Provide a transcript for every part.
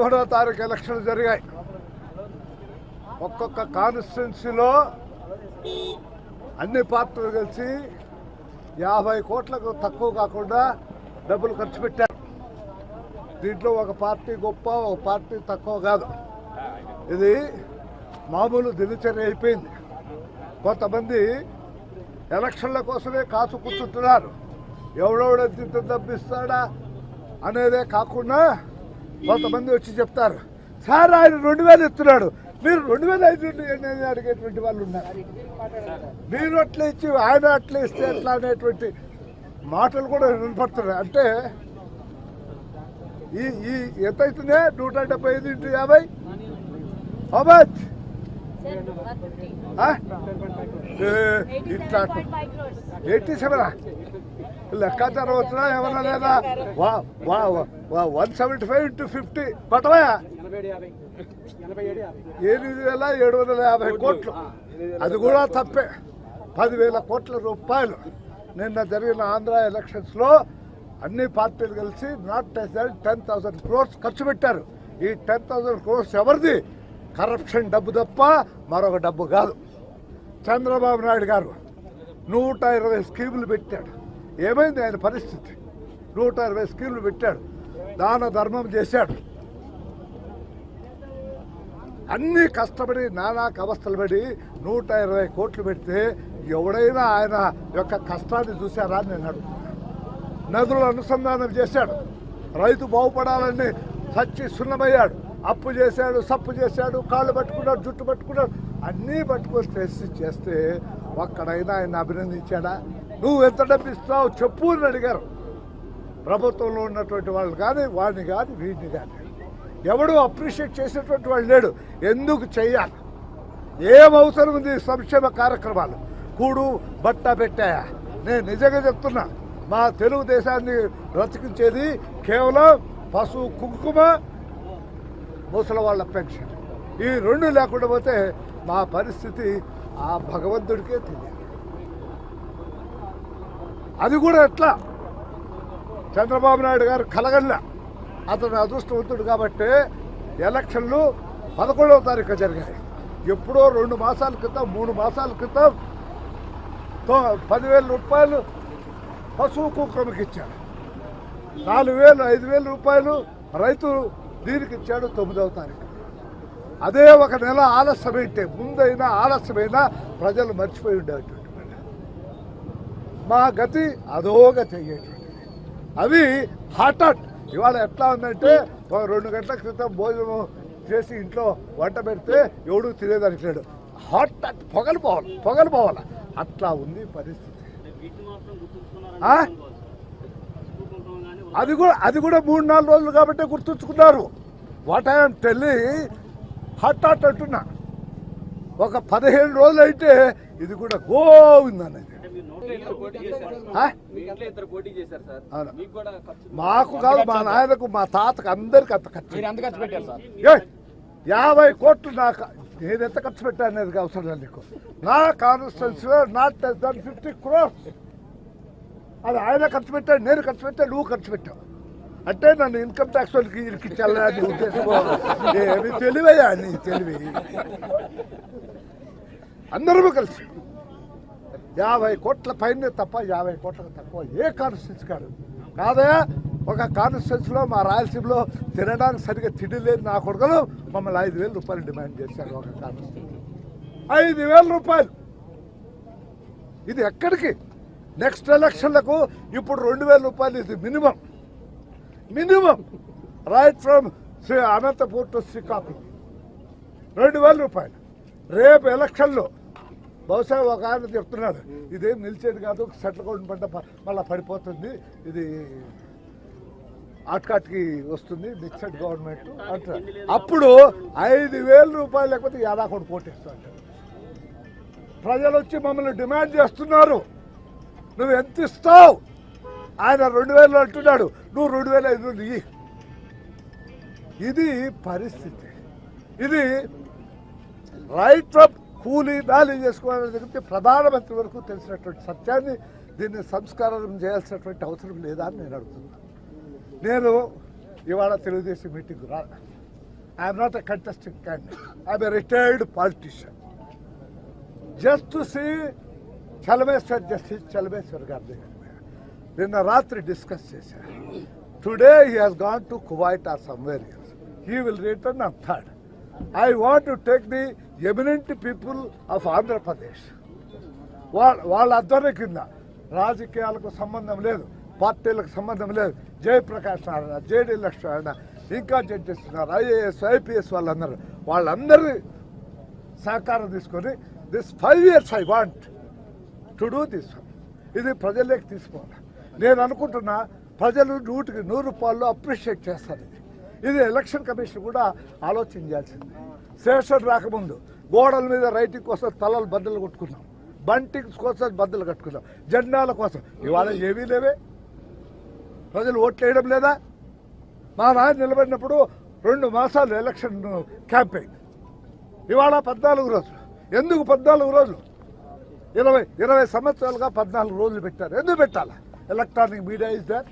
17వ తారీఖు ఎలక్షన్లు జరిగాయి. ఒక్కొక్క కాన్స్టిట్యున్సీలో అన్ని పార్టీలు కలిసి 50 కోట్లకు తక్కువ కాకుండా డబ్బులు ఖర్చు పెట్టారు. దీంట్లో ఒక పార్టీ గొప్ప, ఒక పార్టీ తక్కువ కాదు. ఇది మామూలు దినచర్య అయిపోయింది. కొంతమంది ఎలక్షన్ల కోసమే కాసు కూర్చుంటున్నారు. ఎవడెవడెంత డబ్బిస్తాడా అనేదే కాకుండా కొంతమంది వచ్చి చెప్తారు, సార్ ఆయన 2000 ఇస్తున్నాడు, మీరు 2005 అడిగేటువంటి వాళ్ళు ఉన్నారు. మీరు అట్లా ఇచ్చి ఆయన అట్లా ఇస్తే ఎట్లా అనేటువంటి మాటలు కూడా వినపడుతున్నాయి. అంటే ఈ ఎంత అవుతుందే 175 into 50 మచ్ ఇట్లా 87 లెక్కాచారం వచ్చినా ఏమన్నా లేదా? 175 into 50 పట్టవా 8,750 కోట్లు. అది కూడా తప్పే. 10,000 కోట్ల రూపాయలు నిన్న జరిగిన ఆంధ్ర ఎలక్షన్స్లో అన్ని పార్టీలు కలిసి నాట్ లెస్ దాన్ 10,000 crores ఖర్చు పెట్టారు. ఈ 10,000 crores ఎవరిది? కరప్షన్ డబ్బు తప్ప మరొక డబ్బు కాదు. చంద్రబాబు నాయుడు గారు 120 స్కీములు పెట్టాడు. ఏమైంది ఆయన పరిస్థితి? 120 స్కీములు పెట్టాడు, దాన ధర్మం చేశాడు. అన్నీ కష్టపడి నానా అవస్థలు పడి 120 కోట్లు పెడితే ఎవడైనా ఆయన యొక్క కష్టాన్ని చూశారా అని నేను అడుగుతున్నాను. నదుల అనుసంధానం చేశాడు, రైతు బాగుపడాలని సచ్చి సున్నమయ్యాడు. అప్పు చేశాడు, సప్పు చేశాడు, కాళ్ళు పట్టుకున్నాడు, జుట్టు పట్టుకున్నాడు, అన్నీ పట్టుకొని చేస్తే ఒక్కడైనా ఆయన అభినందించాడా? నువ్వు ఎంత డబ్బు ఇస్తావు చెప్పు అని అడిగారు. ప్రభుత్వంలో ఉన్నటువంటి వాళ్ళు కానీ వాడిని కానీ వీడిని కానీ ఎవడు అప్రిషియేట్ చేసేటువంటి వాళ్ళు లేడు. ఎందుకు చెయ్యాలి? ఏం అవసరం ఉంది? సంక్షేమ కార్యక్రమాలు కూడు బట్ట పెట్టాయా? నేను నిజంగా చెప్తున్నా, మా తెలుగుదేశాన్ని బ్రతికించేది కేవలం పశువు కుంకుమ, ముసలి వాళ్ళ పెన్షన్. ఈ రెండు లేకుండా పోతే మా పరిస్థితి ఆ భగవంతుడికే తెలియదు. అది కూడా ఎట్లా? చంద్రబాబు నాయుడు గారు కలగల్లా. అతను అదృష్టవంతుడు కాబట్టి ఎలక్షన్లు 11వ తారీఖు జరిగాయి. ఎప్పుడో 2 మాసాల క్రితం 3 మాసాల క్రితం 10,000 రూపాయలు పశువు కుంకుమకి ఇచ్చాడు. 4,000 5,000 రూపాయలు రైతు దీనికి ఇచ్చాడు 9వ తారీఖు. అదే ఒక నెల ఆలస్యమైతే, ముందైనా ఆలస్యమైనా ప్రజలు మర్చిపోయి ఉండేటువంటి మా గతి అధోగతి అయ్యేటువంటిది. అవి హాట్ ఇవాళ ఎట్లా ఉందంటే 2 గంటల క్రితం భోజనం చేసి ఇంట్లో వంట పెడితే ఎవడు తినేదానికి లేడు. హాట్ పొగలు పోవాలి అట్లా ఉంది పరిస్థితి. అది కూడా 3-4 రోజులు కాబట్టి గుర్తుంచుకున్నారు. వాట్ ఐఎమ్ టెల్లింగ్, హాట్ అంటున్నా. ఒక 15 రోజులు అయితే ఇది కూడా గోవిందన్నది. మాకు కాదు, మా నాయనకు, మా తాతకు, అందరికి అంత ఖర్చు. 50 కోట్లు నాకు నేను ఎంత ఖర్చు పెట్టాను అనేది అవసరం లేదు నీకు. నా కాన్స్టిట్యున్సీలో నాట్ లెస్ దాన్ 50 crores. అది ఆయన ఖర్చు పెట్టాడు, నేను ఖర్చు పెట్టాను, నువ్వు ఖర్చు పెట్టావు. అంటే నన్ను ఇన్కమ్ ట్యాక్స్ వాళ్ళకి ఇరికించాలని ఉద్దేశం. ఏమి తెలివయ్యా నీ తెలివి? అందరూ కలిసి 50 కోట్ల పైన తప్ప 50 కోట్లకు తక్కువ ఏ కాన్స్టిట్యున్సీ కాదయా. ఒక కాన్స్టిట్యున్సీలో మా రాయలసీమలో తినడానికి సరిగ్గా తిండి లేదు. నా కొడుకులు మమ్మల్ని 5,000 రూపాయలు డిమాండ్ చేశారు. ఒక కాన్స్టిట్యున్సీ 5,000 రూపాయలు. ఇది ఎక్కడికి? నెక్స్ట్ ఎలక్షన్లకు ఇప్పుడు 2,000 రూపాయలు. ఇది minimum right from Anantapur to Srikakulam 2,000 రూపాయలు. రేపు ఎలక్షన్లో బహుశా ఒక ఆయన చెప్తున్నాడు, ఇదేం నిలిచేది కాదు, సెటిల్ కౌంట్ పంట మళ్ళీ పడిపోతుంది, ఇది ఆట్కాట్కి వస్తుంది, మిక్సడ్ గవర్నమెంట్ అంటారు. అప్పుడు 5,000 రూపాయలు లేకపోతే యాదాకోటి పోటీస్తాడు. ప్రజలు వచ్చి మమ్మల్ని డిమాండ్ చేస్తున్నారు, నువ్వు ఎంత ఇస్తావు? ఆయన 2,000 అంటున్నాడు, నువ్వు 2,500 ఇయ్యి. ఇది పరిస్థితి. ఇది రైట్ ఫ్రమ్ కూలీ నాలి చేసుకోవాలని చెప్తే ప్రధానమంత్రి వరకు తెలిసినటువంటి సత్యాన్ని దీన్ని సంస్కారం చేయాల్సినటువంటి అవసరం లేదా అని నేను అడుగుతున్నాను. నేను ఇవాళ Telugu Desam meeting I'm not a contesting candidate, I'm a retired politician. Just to see Chalameswar, justice Chalameswar గారి దగ్గర నిన్న రాత్రి డిస్కస్ చేశారు. Today he has gone to Kuwait or somewhere else. He will return on 3rd. I want to take the eminent people of Andhra Pradesh. వాళ్ళ ఆధ్వర్యం కింద రాజకీయాలకు సంబంధం లేదు, పార్టీలకు సంబంధం లేదు. జయప్రకాష్ నారాయణ, జేడీ లక్ష్మణ, ఇంకా జడ్జెస్ ఉన్నారు, ఐఏఎస్ ఐపీఎస్ వాళ్ళందరి సహకారం తీసుకొని this 5 years I want to do this. ఇది ప్రజల్లోకి తీసుకోవాలి. నేను అనుకుంటున్నా ప్రజలు 100కి 100 అప్రిషియేట్ చేస్తారు. ఇది ఎలక్షన్ కమిషన్ కూడా ఆలోచన చేయాల్సింది. శేషన్ రాకముందు గోడల మీద రైటింగ్ కోసం తలలు బద్దలు కొట్టుకున్నాం, బంటింగ్స్ కోసం బద్దలు కట్టుకున్నాం, జెండాల కోసం. ఇవాళ ఏమీ లేవే. ప్రజలు ఓట్లు వేయడం లేదా? మా నాయన నిలబడినప్పుడు 2 మాసాలు ఎలక్షన్ క్యాంపెయిన్. ఇవాళ 14 రోజులు. ఎందుకు 14 రోజులు? 20 సంవత్సరాలుగా 14 రోజులు పెట్టారు. ఎందుకు పెట్టాలా? Electronic media is there,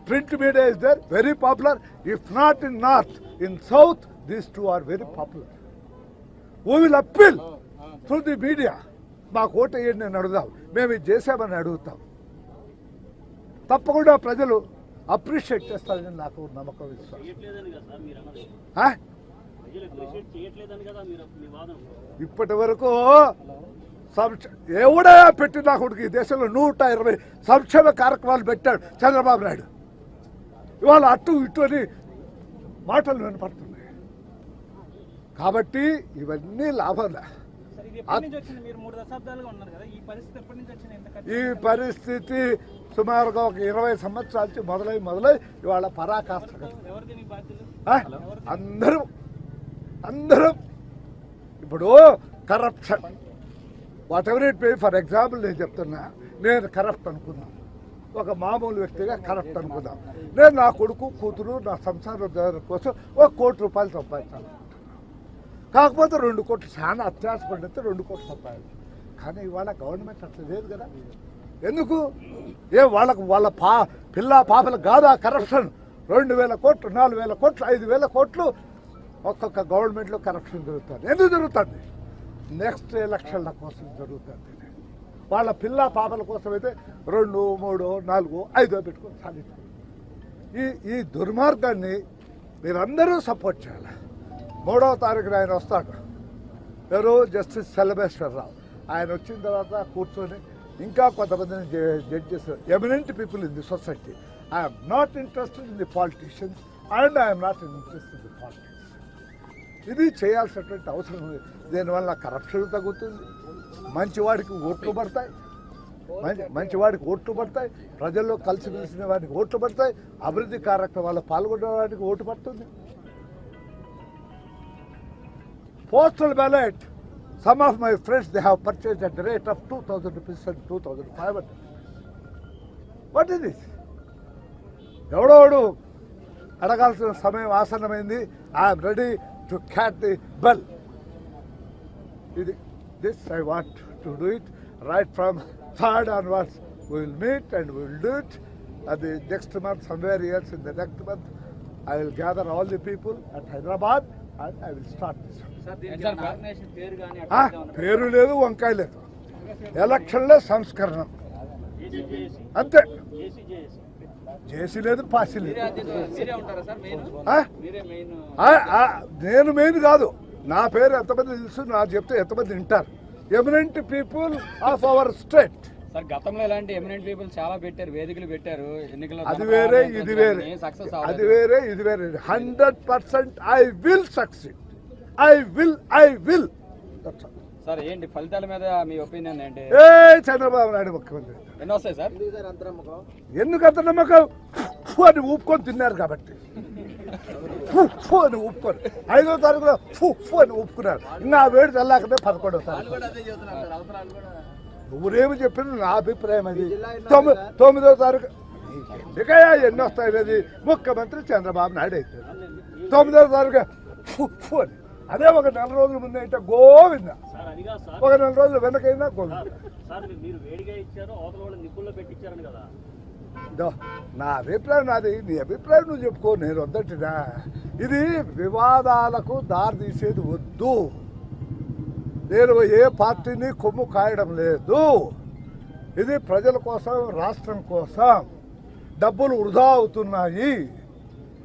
print media is there, very popular. If not in north, in south, these 2 are very popular. We will appeal through the media. మాకు ఓటు వేయండి అని అడుగుదాం, మేము ఇది చేసామని అడుగుతాం. తప్పకుండా ప్రజలు అప్రిషియేట్ చేస్తారని నాకు నమ్మకం, విశ్వాసం. ఇప్పటి వరకు ఎవడా పెట్టి నా కొడుకు ఈ దేశంలో 120 సంక్షేమ కార్యక్రమాలు పెట్టాడు చంద్రబాబు నాయుడు. ఇవాళ అటు ఇటు అని మాటలు వినపడుతున్నాయి. కాబట్టి ఇవన్నీ లాభాలే. ఈ పరిస్థితి సుమారుగా ఒక 20 సంవత్సరాల నుంచి మొదలై ఇవాళ పరాకాష్ఠ. అందరూ ఇప్పుడు corruption, what ever it may. For example నేను చెప్తున్నా, నేను కరప్ట్ అనుకుందాం, ఒక మామూలు వ్యక్తిగా కరప్ట్ అనుకుందాం. నేను నా కొడుకు కూతురు నా సంసారం కోసం ₹1 కోటి సంపాదించాను. కాకపోతే 2 కోట్లు చాలా అత్యాశ పడితే 2 కోట్లు సంపాదించాను. కానీ ఇవాళ గవర్నమెంట్ అట్లా లేదు కదా. ఎందుకు? వాళ్ళ పిల్ల పాపలకు కాదా కరప్షన్? 2,000 కోట్లు, 4,000 కోట్లు, 5,000 కోట్లు ఒక్కొక్క గవర్నమెంట్లో కరప్షన్ జరుగుతుంది. ఎందుకు జరుగుతుంది? నెక్స్ట్ ఎలక్షన్ల కోసం జరుగుతుంది. వాళ్ళ పిల్ల పాపల కోసం అయితే 2, 3, 4, 5 పెట్టుకొని సాధించుకోండి. ఈ దుర్మార్గాన్ని మీరందరూ సపోర్ట్ చేయాలి. 3వ తారీఖున ఆయన వస్తాడు, ఎవరు? జస్టిస్ చలమేశ్వరరావు. ఆయన వచ్చిన తర్వాత కూర్చొని ఇంకా కొంతమందిని judges, eminent people in the society. I'm not interested in the politicians and I'm not interested in the politics. ఇది చేయాల్సినటువంటి అవసరం ఉంది. దీనివల్ల కరప్షన్ తగ్గుతుంది, మంచివాడికి ఓట్లు పడతాయి, ప్రజల్లో కలిసి మెలిసిన వారికి ఓట్లు పడతాయి, అభివృద్ధి కార్యక్రమాల్లో పాల్గొనే వారికి ఓటు పడుతుంది. Postal ballot, some of my friends, they have purchased at the rate of 2,000 rupees and 2,500. What is this? ఎవడోడు అడగాల్సిన సమయం ఆసన్నమైంది. I'm ready to catch the bell. This I want to do it right from 3rd onwards. We will meet and we will do it. At the next month, somewhere else in the next month, I will gather all the people at Hyderabad and I will start this. పేరు లేదు, వంకాయ లేదు. ఎలక్షన్లో సంస్కరణ అంతే. జేసీ లేదు, పాసీ లేదు. నేను మెయిన్ కాదు. నా పేరు ఎంతమంది తెలుసు, నా చెప్తే ఎంతమంది వింటారు. Eminent people of our state. Sir, గతంలో ఇలాంటి ఎమినెంట్ పీపుల్ చాలా పెట్టారు, వేదికలు పెట్టారు ఎన్నికల్లో. అది వేరే, ఇది వేరే. 100% I will succeed. I will. Sir, ఏంటి ఫలితాల మీద మీ ఒపీనియన్ ఏంటి? చంద్రబాబు నాయుడు ముఖ్యమంత్రి. ఎన్ని వస్తాయి సార్? ఎందుకు అంత నమ్మకం? అని ఊపుకొని తిన్నారు కాబట్టి. అని ఊపుకొని 5వ తారీఖులో అని ఊపుకున్నారు. ఇంకా ఆ వేడి చల్లాకనే 11వ తారీఖు. నువ్వురేమి చెప్పిన నా అభిప్రాయం అది. 9వ తారీఖు ఎందుకయ్యా ఎన్ని వస్తాయి అనేది ముఖ్యమంత్రి చంద్రబాబు నాయుడు అయితే 9వ తారీఖు అని. అదే ఒక 4 రోజుల ముందు అయితే గోవింద, ఒక 4 రోజులు వెనకైనా గోవింద. నా అభిప్రాయం నాది, నీ అభిప్రాయం నువ్వు చెప్పుకో. నేను వద్దంటున్నా. ఇది వివాదాలకు దారితీసేది వద్దు. నేను ఏ పార్టీని కొమ్ము కాయడం లేదు. ఇది ప్రజల కోసం, రాష్ట్రం కోసం. డబ్బులు వృధా అవుతున్నాయి.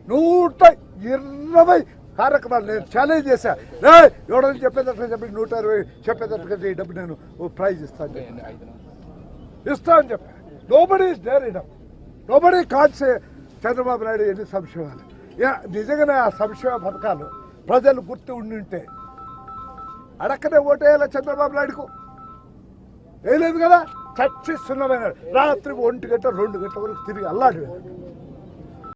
120 కార్యక్రమాలు నేను ఛాలెంజ్ చేశా. ఎవడని చెప్పేటట్టుగా చెప్పి 120 చెప్పేటట్టుగా ఈ డబ్బు నేను ప్రైజ్ ఇస్తాను అని చెప్పా. Nobody is there in nobody can't say Chandrababu Naidu ఎన్ని సంక్షేమాలు. నిజంగానే ఆ సంక్షేమ పథకాలు ప్రజలు గుర్తు ఉంటే అడక్కనే ఓటేయాల చంద్రబాబు నాయుడుకు వేయలేదు కదా. చచ్చి సున్నమైన రాత్రి 1 గంట 2 గంటల వరకు తిరిగి అల్లాడి